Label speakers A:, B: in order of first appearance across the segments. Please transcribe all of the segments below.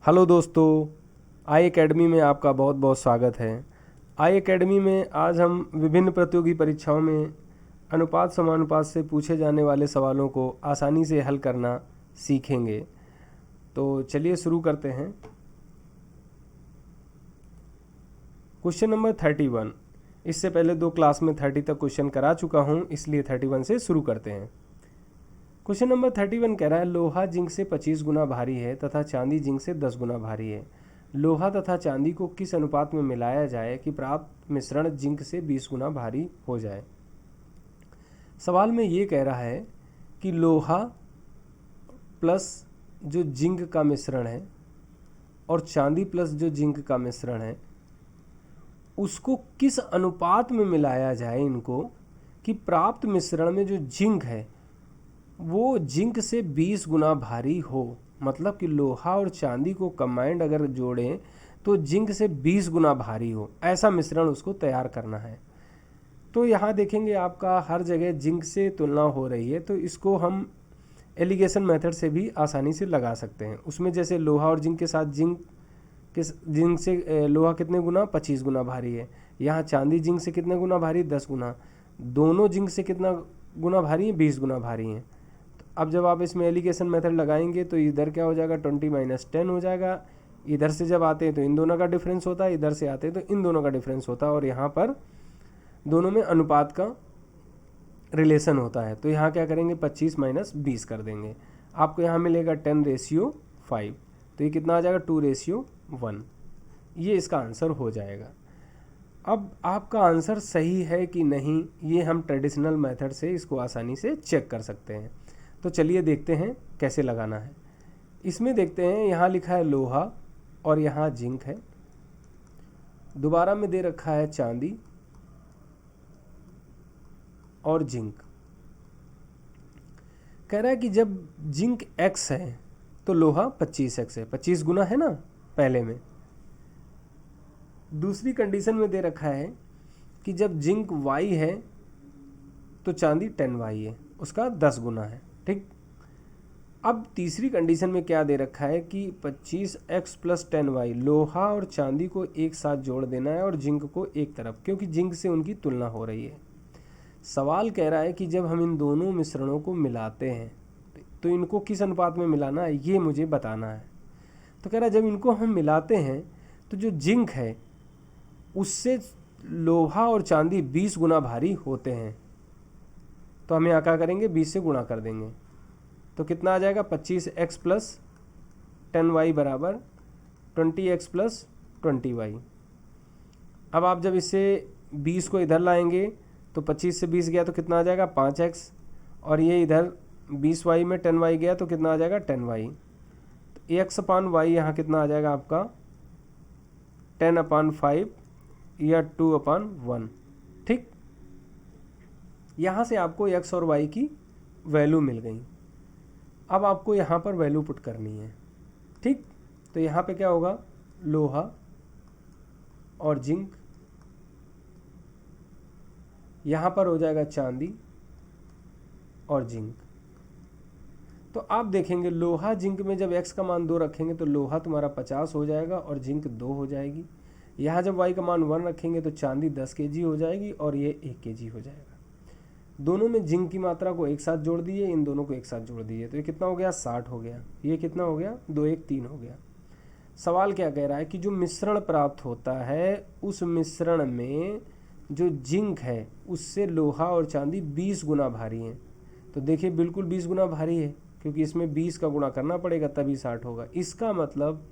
A: Hello दोस्तों, आई academy में आपका बहुत बहुत स्वागत है। आई एकेडमी में आज हम विभिन्न प्रतियोगी परीक्षाओं में अनुपात समानुपात से पूछे जाने वाले सवालों को आसानी से हल करना सीखेंगे। तो चलिए शुरू करते हैं। Question number 31। इससे पहले 2 क्लास में 30 तक क्वेश्चन करा चुका हूँ, इसलिए 31 से शुरू करते हैं। क्वेश्चन नंबर 31 कह रहा है लोहा जिंक से 25 गुना भारी है तथा चांदी जिंक से 10 गुना भारी है। लोहा तथा चांदी को किस अनुपात में मिलाया जाए कि प्राप्त मिश्रण जिंक से 20 गुना भारी हो जाए। सवाल में ये कह रहा है कि लोहा प्लस जो जिंक का मिश्रण है और चांदी प्लस जो जिंक का मिश्रण है उसको किस अनुपात में मिलाया जाए इनको कि प्राप्त मिश्रण में जो जिंक है वो जिंक से 20 गुना भारी हो। मतलब कि लोहा और चांदी को कंबाइंड अगर जोड़ें तो जिंक से 20 गुना भारी हो, ऐसा मिश्रण उसको तैयार करना है। तो यहाँ देखेंगे आपका हर जगह जिंक से तुलना हो रही है, तो इसको हम एलिगेशन मेथड से भी आसानी से लगा सकते हैं। उसमें जैसे लोहा और जिंक के साथ जिंक से लोहा कितने गुना 25 गुना भारी है। यहाँ चांदी जिंक से कितने गुना भारी 10 गुना। दोनों जिंक से कितना गुना भारी है 20 गुना भारी हैं। अब जब आप इसमें एलिगेशन मेथड लगाएंगे तो इधर क्या हो जाएगा 20 - 10 हो जाएगा। इधर से जब आते हैं तो इन दोनों का डिफरेंस होता है, इधर से आते हैं तो इन दोनों का डिफरेंस होता है, और यहाँ पर दोनों में अनुपात का रिलेशन होता है। तो यहाँ क्या करेंगे 25 - 20 कर देंगे। आपको यहाँ मिलेगा 10:5। तो ये कितना आ जाएगा 2:1। ये इसका आंसर हो जाएगा। अब आपका आंसर सही है कि नहीं ये हम ट्रेडिशनल मेथड से इसको आसानी से चेक कर सकते हैं। तो चलिए देखते हैं कैसे लगाना है। इसमें देखते हैं, यहाँ लिखा है लोहा और यहाँ जिंक है। दोबारा में दे रखा है चांदी और जिंक। कह रहा है कि जब जिंक x है तो लोहा 25x है, 25 गुना है ना पहले में। दूसरी कंडीशन में दे रखा है कि जब जिंक y है तो चांदी 10y है, उसका 10 गुना है। ठीक। अब तीसरी कंडीशन में क्या दे रखा है कि 25x + 10y, लोहा और चांदी को एक साथ जोड़ देना है और जिंक को एक तरफ, क्योंकि जिंक से उनकी तुलना हो रही है। सवाल कह रहा है कि जब हम इन दोनों मिश्रणों को मिलाते हैं तो इनको किस अनुपात में मिलाना है ये मुझे बताना है। तो कह रहा है जब इनको हम मिलाते हैं तो जो जिंक है उससे लोहा और चांदी 20 गुना भारी होते हैं। तो हम यहाँ क्या करेंगे 20 से गुणा कर देंगे। तो कितना आ जाएगा 25x + 10y बराबर 20x + 20y। अब आप जब इससे 20 को इधर लाएंगे तो 25 से 20 गया तो कितना आ जाएगा 5x, और ये इधर 20y में 10y गया तो कितना आ जाएगा 10y। तो x/y यहाँ कितना आ जाएगा आपका 10/5 या 2/1। ठीक। यहाँ से आपको x और y की वैल्यू मिल गई। अब आपको यहाँ पर वैल्यू पुट करनी है। ठीक। तो यहाँ पे क्या होगा लोहा और जिंक, यहाँ पर हो जाएगा चांदी और जिंक। तो आप देखेंगे लोहा जिंक में जब x का मान 2 रखेंगे तो लोहा तुम्हारा 50 हो जाएगा और जिंक 2 हो जाएगी। यहाँ जब y का मान 1 रखेंगे तो चांदी 10 kg हो जाएगी और ये 1 kg हो जाएगा। दोनों में जिंक की मात्रा को एक साथ जोड़ दिए, इन दोनों को एक साथ जोड़ दिए, तो ये कितना हो गया 60 हो गया। ये कितना हो गया 2 1 3 हो गया। सवाल क्या कह रहा है कि जो मिश्रण प्राप्त होता है उस मिश्रण में जो जिंक है उससे लोहा और चांदी 20 गुना भारी हैं। तो देखिए बिल्कुल 20 गुना भारी है, क्योंकि इसमें 20 का गुणा करना पड़ेगा तभी 60 होगा। इसका मतलब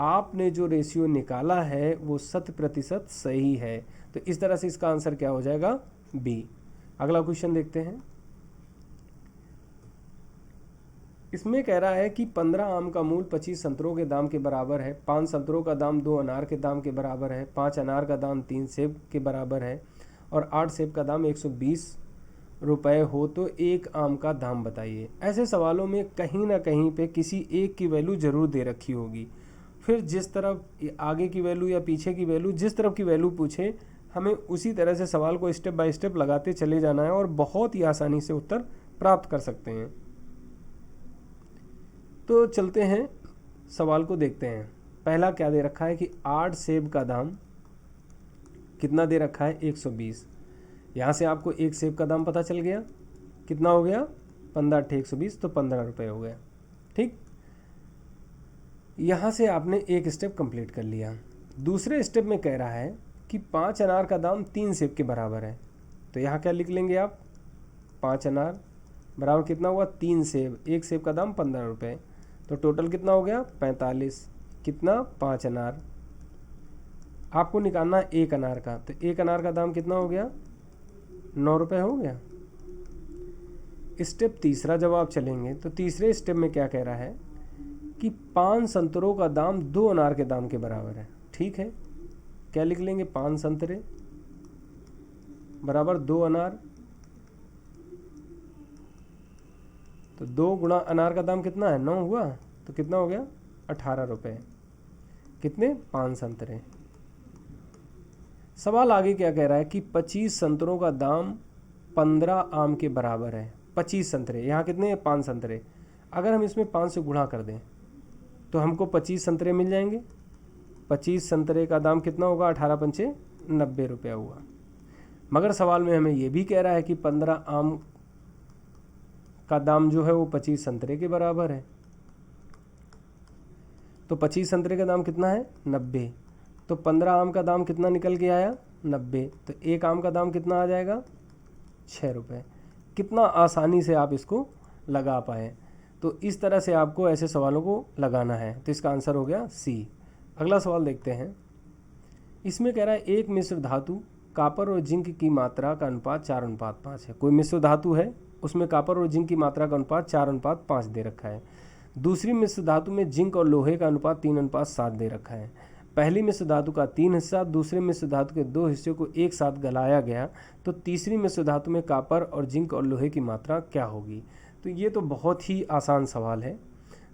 A: आपने जो रेशियो निकाला है वो 100% सही है। तो इस तरह से इसका आंसर क्या हो जाएगा बी। अगला क्वेश्चन देखते हैं। इसमें कह रहा है कि 15 आम का मूल 25 संतरों के दाम के बराबर है, 5 संतरों का दाम 2 अनार के दाम के बराबर है, 5 अनार का दाम 3 सेब के बराबर है और 8 सेब का दाम 120 रुपये हो तो एक आम का दाम बताइए। ऐसे सवालों में कहीं ना कहीं पे किसी एक की वैल्यू जरूर दे रखी होगी। फिर जिस तरफ आगे की वैल्यू या पीछे की वैल्यू, जिस तरफ की वैल्यू पूछे हमें उसी तरह से सवाल को स्टेप बाय स्टेप लगाते चले जाना है और बहुत ही आसानी से उत्तर प्राप्त कर सकते हैं। तो चलते हैं सवाल को देखते हैं। पहला क्या दे रखा है कि 8 सेब का दाम कितना दे रखा है 120। यहाँ से आपको एक सेब का दाम पता चल गया, कितना हो गया 15 × 120 तो 15 रुपये हो गया। ठीक, यहाँ से आपने एक स्टेप कंप्लीट कर लिया। दूसरे स्टेप में कह रहा है कि 5 अनार का दाम 3 सेब के बराबर है। तो यहाँ क्या लिख लेंगे आप, 5 अनार बराबर कितना हुआ 3 सेब, एक सेब का दाम 15 रुपये, तो टोटल कितना हो गया 45। कितना 5 अनार। आपको निकालना है एक अनार का, तो एक अनार का दाम कितना हो गया 9 रुपये हो गया। स्टेप तीसरा जब आप चलेंगे तो तीसरे स्टेप में क्या कह रहा है कि 5 संतरों का दाम 2 अनार के दाम के बराबर है। ठीक है, क्या लिख लेंगे 5 संतरे बराबर 2 अनार, तो 2 गुणा अनार का दाम कितना है 9 हुआ, तो कितना हो गया 18 रुपये। कितने 5 संतरे। सवाल आगे क्या कह रहा है कि 25 संतरों का दाम 15 आम के बराबर है। 25 संतरे, यहाँ कितने 5 संतरे, अगर हम इसमें 5 से गुणा कर दें तो हमको 25 संतरे मिल जाएंगे। 25 संतरे का दाम कितना होगा 18 पंचे 90 रुपया हुआ। मगर सवाल में हमें ये भी कह रहा है कि 15 आम का दाम जो है वो 25 संतरे के बराबर है। तो 25 संतरे का दाम कितना है 90, तो 15 आम का दाम कितना निकल के आया 90, तो एक आम का दाम कितना आ जाएगा 6 रुपये। कितना आसानी से आप इसको लगा पाए। तो इस तरह से आपको ऐसे सवालों को लगाना है। तो इसका आंसर हो गया सी। अगला सवाल देखते हैं। इसमें कह रहा है एक मिश्र धातु कॉपर और जिंक की मात्रा का अनुपात 4:5 है। कोई मिश्र धातु है, उसमें कॉपर और जिंक की मात्रा का अनुपात 4:5 दे रखा है। दूसरी मिश्र धातु में जिंक और लोहे का अनुपात 3:7 दे रखा है। पहली मिश्र धातु का 3 हिस्सा दूसरे मिश्र धातु के 2 हिस्सों को एक साथ गलाया गया, तो तीसरी मिश्र धातु में कॉपर और जिंक और लोहे की मात्रा क्या होगी। तो ये तो बहुत ही आसान सवाल है।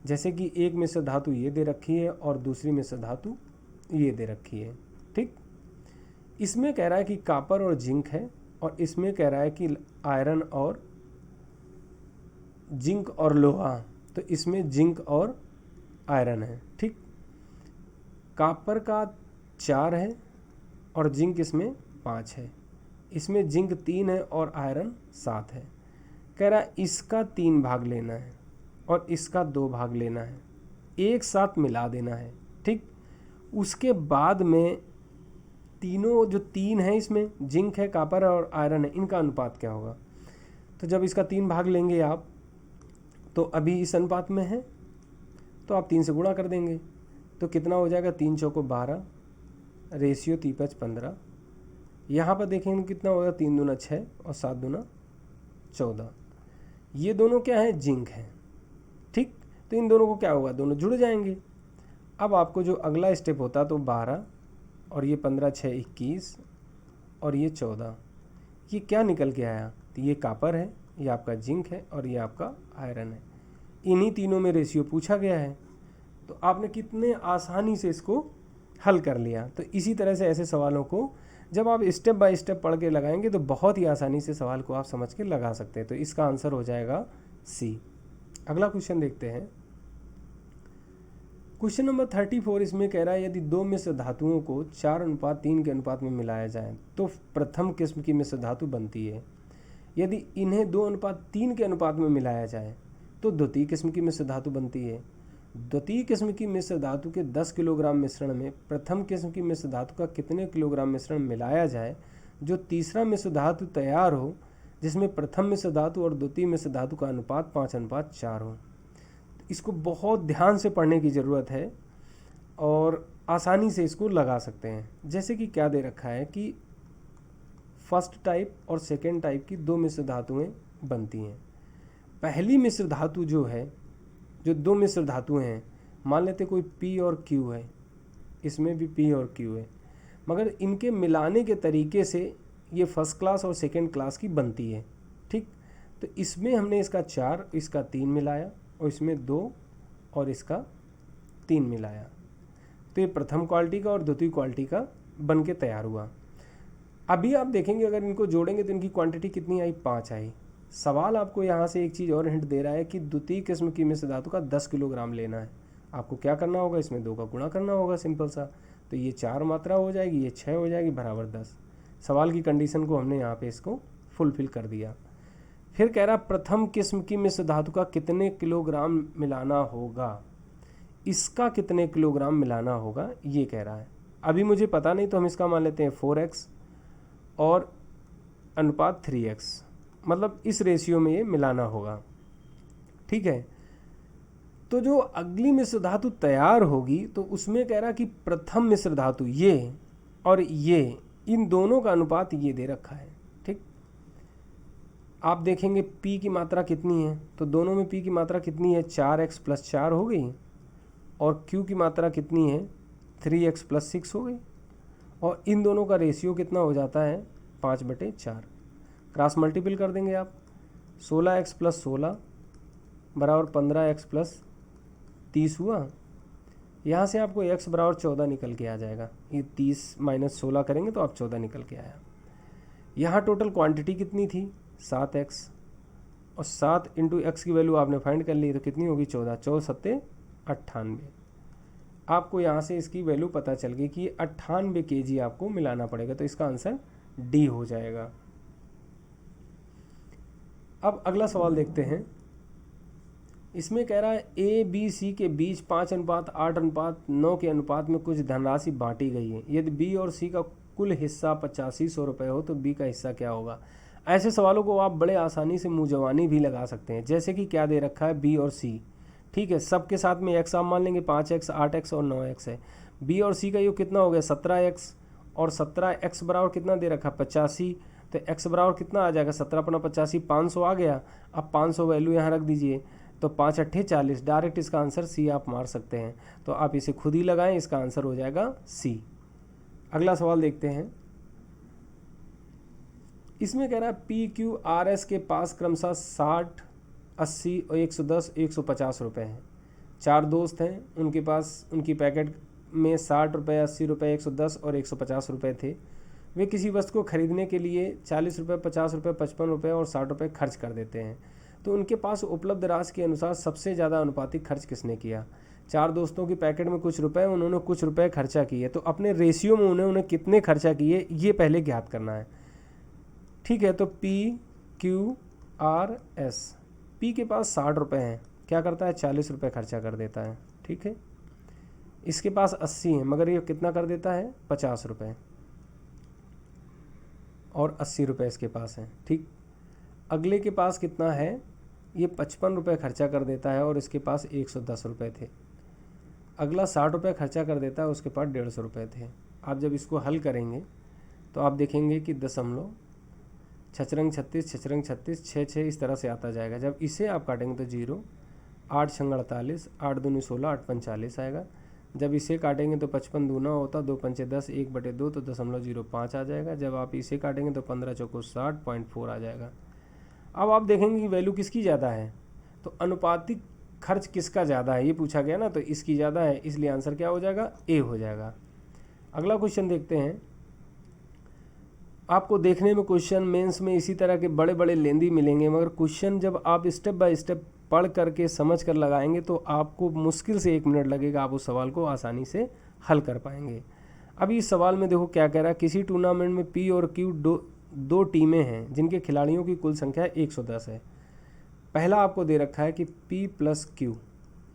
A: जैसे कि एक मिश्र धातु ये दे रखी है और दूसरी मिश्र धातु ये दे रखी है। ठीक, इसमें कह रहा है कि कॉपर और जिंक है और इसमें कह रहा है कि आयरन और जिंक और लोहा, तो इसमें जिंक और आयरन है। ठीक, कॉपर का 4 है और जिंक इसमें 5 है, इसमें जिंक 3 है और आयरन 7 है। कह रहा है इसका 3 भाग लेना है और इसका 2 भाग लेना है, एक साथ मिला देना है। ठीक, उसके बाद में तीनों जो 3 है इसमें जिंक है कॉपर और आयरन है, इनका अनुपात क्या होगा। तो जब इसका 3 भाग लेंगे आप, तो अभी इस अनुपात में है तो आप 3 से गुणा कर देंगे, तो कितना हो जाएगा 3 चौको 12, रेशियो 3×5 15। यहाँ पर देखेंगे कितना होगा 3 दूना 6 और 7 दूना 14। ये दोनों क्या है जिंक है। ठीक, तो इन दोनों को क्या होगा दोनों जुड़ जाएंगे। अब आपको जो अगला स्टेप होता तो 12 और ये 15 6 21 और ये 14, ये क्या निकल के आया, तो ये कॉपर है, ये आपका जिंक है और ये आपका आयरन है। इन्हीं तीनों में रेशियो पूछा गया है, तो आपने कितने आसानी से इसको हल कर लिया। तो इसी तरह से ऐसे सवालों को जब आप स्टेप बाय स्टेप पढ़ के लगाएंगे तो बहुत ही आसानी से सवाल को आप समझ के लगा सकते हैं। तो इसका आंसर हो जाएगा सी। अगला क्वेश्चन देखते हैं। क्वेश्चन नंबर 34 इसमें कह रहा है यदि 2 मिश्र धातुओं को 4:3 के अनुपात में मिलाया जाए तो प्रथम किस्म की मिश्र धातु बनती है। यदि इन्हें 2:3 के अनुपात में मिलाया जाए तो द्वितीय किस्म की मिश्र धातु बनती है। द्वितीय किस्म की मिश्र धातु के 10 किलोग्राम मिश्रण में प्रथम किस्म की मिश्र धातु का कितने किलोग्राम मिश्रण मिलाया जाए जो तीसरा मिश्र धातु तैयार हो जिसमें प्रथम मिश्र धातु और द्वितीय मिश्र धातु का अनुपात 5:4 हो। इसको बहुत ध्यान से पढ़ने की ज़रूरत है और आसानी से इसको लगा सकते हैं। जैसे कि क्या दे रखा है कि फर्स्ट टाइप और सेकेंड टाइप की 2 मिश्र धातुएँ बनती हैं। पहली मिश्र धातु जो है, जो 2 मिश्र धातुएं हैं, मान लेते कोई P और Q है, इसमें भी P और Q है, मगर इनके मिलाने के तरीके से ये फर्स्ट क्लास और सेकंड क्लास की बनती है। ठीक, तो इसमें हमने इसका 4 इसका 3 मिलाया और इसमें 2 और इसका 3 मिलाया, तो ये प्रथम क्वालिटी का और द्वितीय क्वालिटी का बन के तैयार हुआ। अभी आप देखेंगे अगर इनको जोड़ेंगे तो इनकी क्वांटिटी कितनी आई 5 आई। सवाल आपको यहाँ से एक चीज़ और हिंट दे रहा है कि द्वितीय किस्म की मिश्र धातु का 10 किलोग्राम लेना है आपको क्या करना होगा, इसमें 2 का गुणा करना होगा, सिंपल सा। तो ये 4 मात्रा हो जाएगी, ये 6 हो जाएगी, बराबर 10। सवाल की कंडीशन को हमने यहाँ पे इसको फुलफिल कर दिया। फिर कह रहा प्रथम किस्म की मिश्र धातु का कितने किलोग्राम मिलाना होगा, इसका कितने किलोग्राम मिलाना होगा ये कह रहा है। अभी मुझे पता नहीं तो हम इसका मान लेते हैं 4x और अनुपात 3x, मतलब इस रेशियो में ये मिलाना होगा, ठीक है। तो जो अगली मिश्र धातु तैयार होगी तो उसमें कह रहा कि प्रथम मिश्र धातु ये और ये, इन दोनों का अनुपात ये दे रखा है, ठीक। आप देखेंगे P की मात्रा कितनी है, तो दोनों में P की मात्रा कितनी है, 4x + 4 हो गई, और Q की मात्रा कितनी है, 3x + 6 हो गई, और इन दोनों का रेशियो कितना हो जाता है, 5/4। क्रॉस मल्टीपल कर देंगे आप, 16x + 16 बराबर 15x + 30 हुआ। यहाँ से आपको x बराबर 14 निकल के आ जाएगा, ये 30 - 16 करेंगे तो आप 14 निकल के आया। यहाँ टोटल क्वांटिटी कितनी थी, 7x, और 7 × x की वैल्यू आपने फाइंड कर ली, तो कितनी होगी, 14, 4 × 7 = 98। आपको यहाँ से इसकी वैल्यू पता चल गई कि 98 kg आपको मिलाना पड़ेगा, तो इसका आंसर डी हो जाएगा। अब अगला सवाल देखते हैं। इसमें कह रहा है ए बी सी के बीच 5:8:9 के अनुपात में कुछ धनराशि बांटी गई है। यदि बी और सी का कुल हिस्सा 8500 रुपये हो तो बी का हिस्सा क्या होगा। ऐसे सवालों को आप बड़े आसानी से मुँह जवानी भी लगा सकते हैं। जैसे कि क्या दे रखा है, बी और सी, ठीक है, सबके साथ में एक्स आप मान लेंगे, 5x, 8x और 9x है। बी और सी का योग कितना हो गया, 17x, और 17x बराबर कितना दे रखा, 85, तो x बराबर कितना आ जाएगा, 17×85 500 आ गया। अब 500 वैल्यू यहाँ रख दीजिए, तो 5 × 8 = 40। डायरेक्ट इसका आंसर सी आप मार सकते हैं, तो आप इसे खुद ही लगाएं, इसका आंसर हो जाएगा सी। अगला सवाल देखते हैं। इसमें कह रहा है पी क्यू आर एस के पास क्रमशः 60, 80 और 110, 150 रुपये हैं। 4 दोस्त हैं, उनके पास उनकी पैकेट में 60 रुपये, 80 रुपये, 110 और 150 रुपये थे। वे किसी वस्तु को खरीदने के लिए 40 रुपये, 50 रुपये, 55 रुपये और 60 रुपये खर्च कर देते हैं। तो उनके पास उपलब्ध राशि के अनुसार सबसे ज़्यादा अनुपातिक खर्च किसने किया। 4 दोस्तों की पैकेट में कुछ रुपए, उन्होंने कुछ रुपए खर्चा किए, तो अपने रेशियो में उन्हें कितने खर्चा किए ये पहले ज्ञात करना है, ठीक है। तो P Q R S, P के पास 60 रुपये हैं, क्या करता है, 40 रुपये खर्चा कर देता है, ठीक है। इसके पास 80 हैं, मगर ये कितना कर देता है, 50 रुपये, और 80 रुपये इसके पास हैं, ठीक। अगले के पास कितना है, ये 55 रुपये खर्चा कर देता है, और इसके पास 110 रुपये थे। अगला 60 रुपये खर्चा कर देता है, उसके पास 150 रुपये थे। आप जब इसको हल करेंगे तो आप देखेंगे कि दशमलव, छचरंग 36, छचरंग 36, 6 6 इस तरह से आता जाएगा। जब इसे आप काटेंगे तो 0, 8 × 48, 8 दूनी 16, 8 पंच 40 आएगा। जब इसे काटेंगे तो 55 दूना होता, 2 पंचे 10, 1/2, तो 0.05 आ जाएगा। जब आप इसे काटेंगे तो 15 चौको 60, 0.4 आ जाएगा। अब आप देखेंगे कि वैल्यू किसकी ज़्यादा है, तो अनुपातिक खर्च किसका ज़्यादा है ये पूछा गया ना, तो इसकी ज़्यादा है, इसलिए आंसर क्या हो जाएगा, ए हो जाएगा। अगला क्वेश्चन देखते हैं। आपको देखने में क्वेश्चन मेंस में इसी तरह के बड़े बड़े लेंदी मिलेंगे, मगर क्वेश्चन जब आप स्टेप बाय स्टेप पढ़ करके समझ कर लगाएंगे तो आपको मुश्किल से 1 मिनट लगेगा, आप उस सवाल को आसानी से हल कर पाएंगे। अभी इस सवाल में देखो क्या कह रहा है, किसी टूर्नामेंट में पी और क्यू दो टीमें हैं जिनके खिलाड़ियों की कुल संख्या 110 है। पहला आपको दे रखा है कि P + Q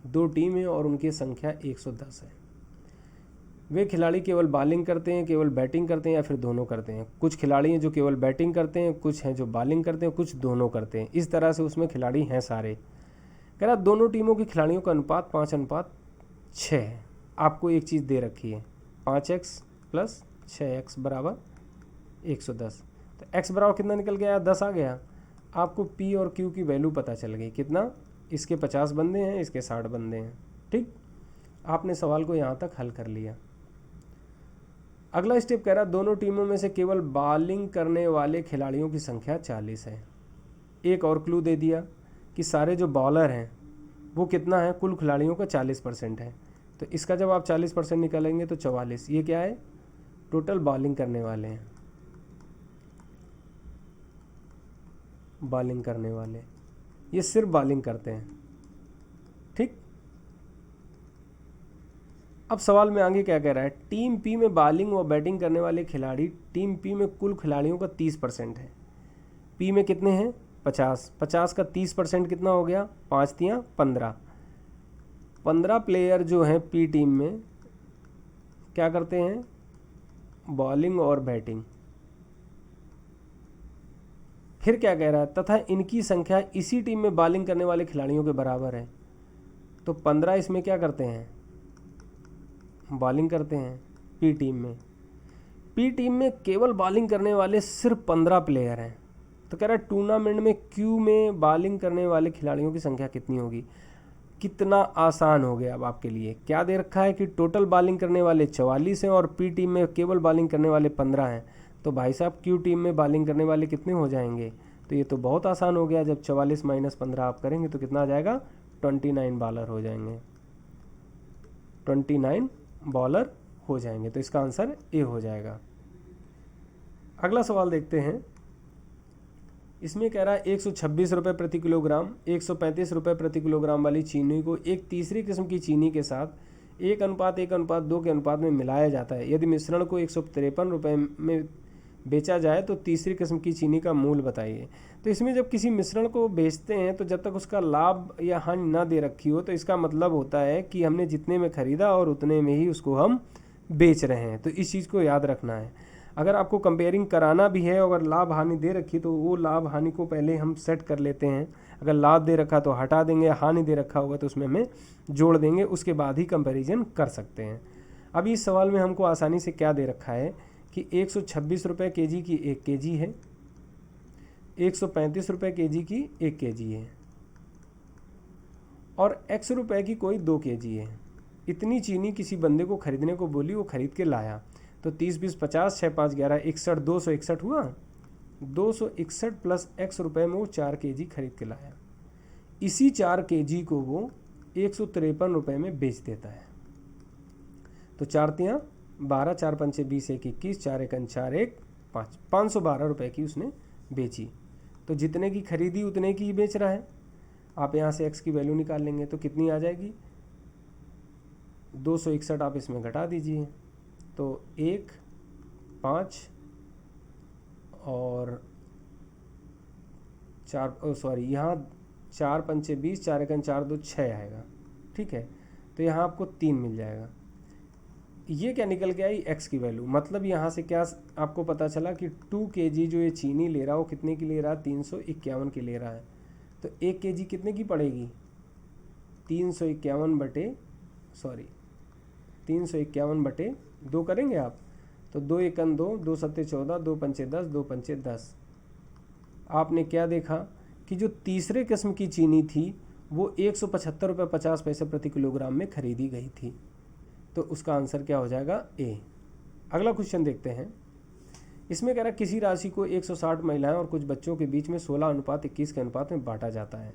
A: 2 टीमें और उनकी संख्या 110 है। वे खिलाड़ी केवल बॉलिंग करते हैं, केवल बैटिंग करते हैं, या फिर दोनों करते हैं। कुछ खिलाड़ी हैं जो केवल बैटिंग करते हैं, कुछ हैं जो बॉलिंग करते हैं, कुछ दोनों करते हैं। इस तरह से उसमें खिलाड़ी हैं सारे। कह रहा दोनों टीमों के खिलाड़ियों का अनुपात 5:6 है। आपको एक चीज़ दे रखी है, 5x + 6x बराबर 110, तो x बराबर कितना निकल गया, 10 आ गया। आपको P और Q की वैल्यू पता चल गई, कितना, इसके 50 बंदे हैं, इसके 60 बंदे हैं, ठीक। आपने सवाल को यहाँ तक हल कर लिया। अगला स्टेप कह रहा दोनों टीमों में से केवल बॉलिंग करने वाले खिलाड़ियों की संख्या 40 है। एक और क्लू दे दिया कि सारे जो बॉलर हैं वो कितना है, कुल खिलाड़ियों का 40% है। तो इसका जब आप 40% निकालेंगे तो 44, ये क्या है, टोटल बॉलिंग करने वाले हैं, बॉलिंग करने वाले, ये सिर्फ बॉलिंग करते हैं, ठीक। अब सवाल में आगे क्या कह रहा है, टीम पी में बॉलिंग और बैटिंग करने वाले खिलाड़ी टीम पी में कुल खिलाड़ियों का 30% है। पी में कितने हैं 50, 50 का 30% कितना हो गया, 5 तियाँ 15। 15 प्लेयर जो हैं पी टीम में क्या करते हैं, बॉलिंग और बैटिंग। फिर क्या कह रहा है, तथा इनकी संख्या इसी टीम में बॉलिंग करने वाले खिलाड़ियों के बराबर है। तो 15 इसमें क्या करते हैं, बॉलिंग करते हैं पी टीम में। पी टीम में केवल बॉलिंग करने वाले सिर्फ 15 प्लेयर हैं। तो कह रहा है टूर्नामेंट में क्यू में बॉलिंग करने वाले खिलाड़ियों की संख्या कितनी होगी। कितना आसान हो गया अब आपके लिए। क्या दे रखा है कि टोटल बॉलिंग करने वाले 44 हैं और पी टीम में केवल बॉलिंग करने वाले 15 हैं। तो भाई साहब क्यू टीम में बॉलिंग करने वाले कितने हो जाएंगे। तो ये तो बहुत आसान हो गया, जब 44 - 15 आप करेंगे तो कितना आ जाएगा, 29 बॉलर हो जाएंगे, 29 बॉलर हो जाएंगे। तो इसका आंसर ए हो जाएगा। अगला सवाल देखते हैं। इसमें कह रहा है 126 रुपये प्रति किलोग्राम 135 रुपये प्रति किलोग्राम वाली चीनी को एक तीसरी किस्म की चीनी के साथ 1:1:2 के अनुपात में मिलाया जाता है। यदि मिश्रण को 153 रुपये में बेचा जाए तो तीसरी किस्म की चीनी का मूल्य बताइए। तो इसमें जब किसी मिश्रण को बेचते हैं तो जब तक उसका लाभ या हानि ना दे रखी हो तो इसका मतलब होता है कि हमने जितने में ख़रीदा और उतने में ही उसको हम बेच रहे हैं। तो इस चीज़ को याद रखना है। अगर आपको कंपेयरिंग कराना भी है, अगर लाभ हानि दे रखी तो वो लाभ हानि को पहले हम सेट कर लेते हैं। अगर लाभ दे रखा तो हटा देंगे, हानि दे रखा होगा तो उसमें हमें जोड़ देंगे, उसके बाद ही कंपैरिजन कर सकते हैं। अब इस सवाल में हमको आसानी से क्या दे रखा है कि 126 रुपये केजी की 1 केजी है, 135 रुपये केजी की 1 केजी है और x रुपये की कोई 2 केजी है। इतनी चीनी किसी बंदे को खरीदने को बोली, वो खरीद के लाया। तो 30 20 50 6 5 11 61 261 हुआ। 261 प्लस x रुपये में वो 4 केजी खरीद के लाया। इसी 4 केजी को वो 153 रुपये में बेच देता है। तो 4 तियाँ 12, 4 पंचे 20, 1 21, 4 एकन 4 1 5, 512 रुपये की उसने बेची। तो जितने की खरीदी उतने की ही बेच रहा है। आप यहाँ से x की वैल्यू निकाल लेंगे तो कितनी आ जाएगी, 261 आप इसमें घटा दीजिए तो 1 5 और 4 सॉरी यहाँ 4 पंचे 20, 4 एकन 4 2 6 आएगा। ठीक है, तो यहाँ आपको 3 मिल जाएगा। ये क्या निकल के आई, x की वैल्यू। मतलब यहाँ से क्या आपको पता चला कि 2 केजी जो ये चीनी ले रहा है वो कितने की ले रहा है, 351 की ले रहा है। तो 1 केजी कितने की पड़ेगी, 351 बटे 2 करेंगे आप तो 2 एकन 2, 2 सत्ते 14, 2 पंचे 10, 2 पंचे 10। आपने क्या देखा कि जो तीसरे किस्म की चीनी थी वो 175 रुपये 50 पैसे प्रति किलोग्राम में खरीदी गई थी। तो उसका आंसर क्या हो जाएगा, ए। अगला क्वेश्चन देखते हैं। इसमें कह रहा है किसी राशि को 160 महिलाएं और कुछ बच्चों के बीच में 16:21 के अनुपात में बांटा जाता है।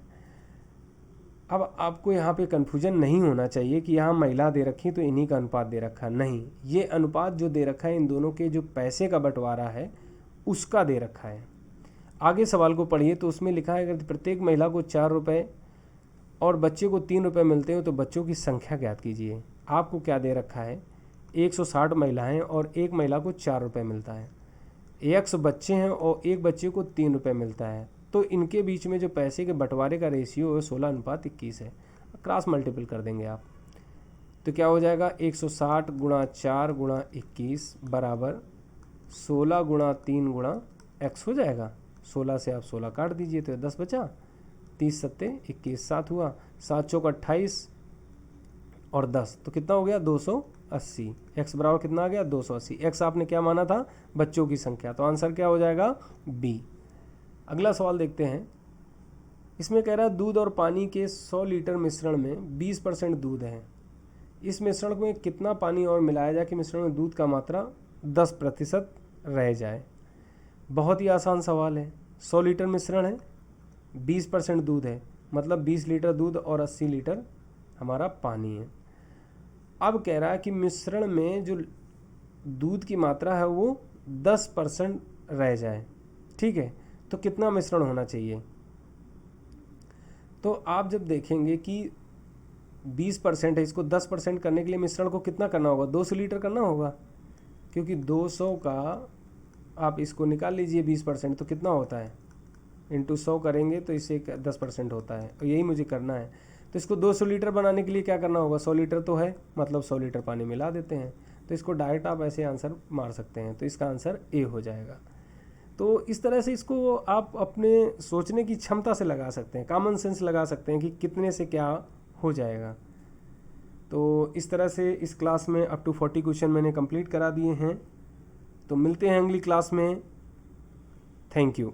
A: अब आपको यहाँ पे कन्फ्यूजन नहीं होना चाहिए कि यहाँ महिला दे रखी तो इन्हीं का अनुपात दे रखा, नहीं। ये अनुपात जो दे रखा है इन दोनों के जो पैसे का बंटवारा है उसका दे रखा है। आगे सवाल को पढ़िए तो उसमें लिखा है अगर प्रत्येक महिला को 4 रुपये और बच्चे को 3 रुपये मिलते हो तो बच्चों की संख्या ज्ञात कीजिए। आपको क्या दे रखा है, 160 महिलाएँ और एक महिला को 4 रुपये मिलता है, 100 बच्चे हैं और एक बच्चे को 3 रुपये मिलता है। तो इनके बीच में जो पैसे के बंटवारे का रेशियो है 16:21 है। क्रॉस मल्टीपल कर देंगे आप तो क्या हो जाएगा, 160 × 4 × 21 बराबर 16 × 3 × x हो जाएगा। 16 से आप 16 काट दीजिए तो 10 बचा, 30 सत्ते 21, 7 हुआ, 7 चौक 28 और 10 तो कितना हो गया, 280। x बराबर कितना आ गया, 280। x आपने क्या माना था, बच्चों की संख्या। तो आंसर क्या हो जाएगा, बी। अगला सवाल देखते हैं। इसमें कह रहा है दूध और पानी के 100 लीटर मिश्रण में 20% दूध है। इस मिश्रण में कितना पानी और मिलाया जाए कि मिश्रण में दूध का मात्रा 10% रह जाए। बहुत ही आसान सवाल है। 100 लीटर मिश्रण है, 20% दूध है, मतलब 20 लीटर दूध और 80 लीटर हमारा पानी है। अब कह रहा है कि मिश्रण में जो दूध की मात्रा है वो 10% रह जाए। ठीक है, तो कितना मिश्रण होना चाहिए। तो आप जब देखेंगे कि 20% है, इसको 10% करने के लिए मिश्रण को कितना करना होगा, 200 लीटर करना होगा, क्योंकि 200 का आप इसको निकाल लीजिए 20% तो कितना होता है, इंटू 100 करेंगे तो इससे 10% होता है, और यही मुझे करना है। तो इसको 200 लीटर बनाने के लिए क्या करना होगा, 100 लीटर तो है, मतलब 100 लीटर पानी मिला देते हैं। तो इसको डायरेक्ट आप ऐसे आंसर मार सकते हैं, तो इसका आंसर ए हो जाएगा। तो इस तरह से इसको आप अपने सोचने की क्षमता से लगा सकते हैं, कॉमन सेंस लगा सकते हैं कि कितने से क्या हो जाएगा। तो इस तरह से इस क्लास में अप टू 40 क्वेश्चन मैंने कंप्लीट करा दिए हैं। तो मिलते हैं अगली क्लास में। Thank you.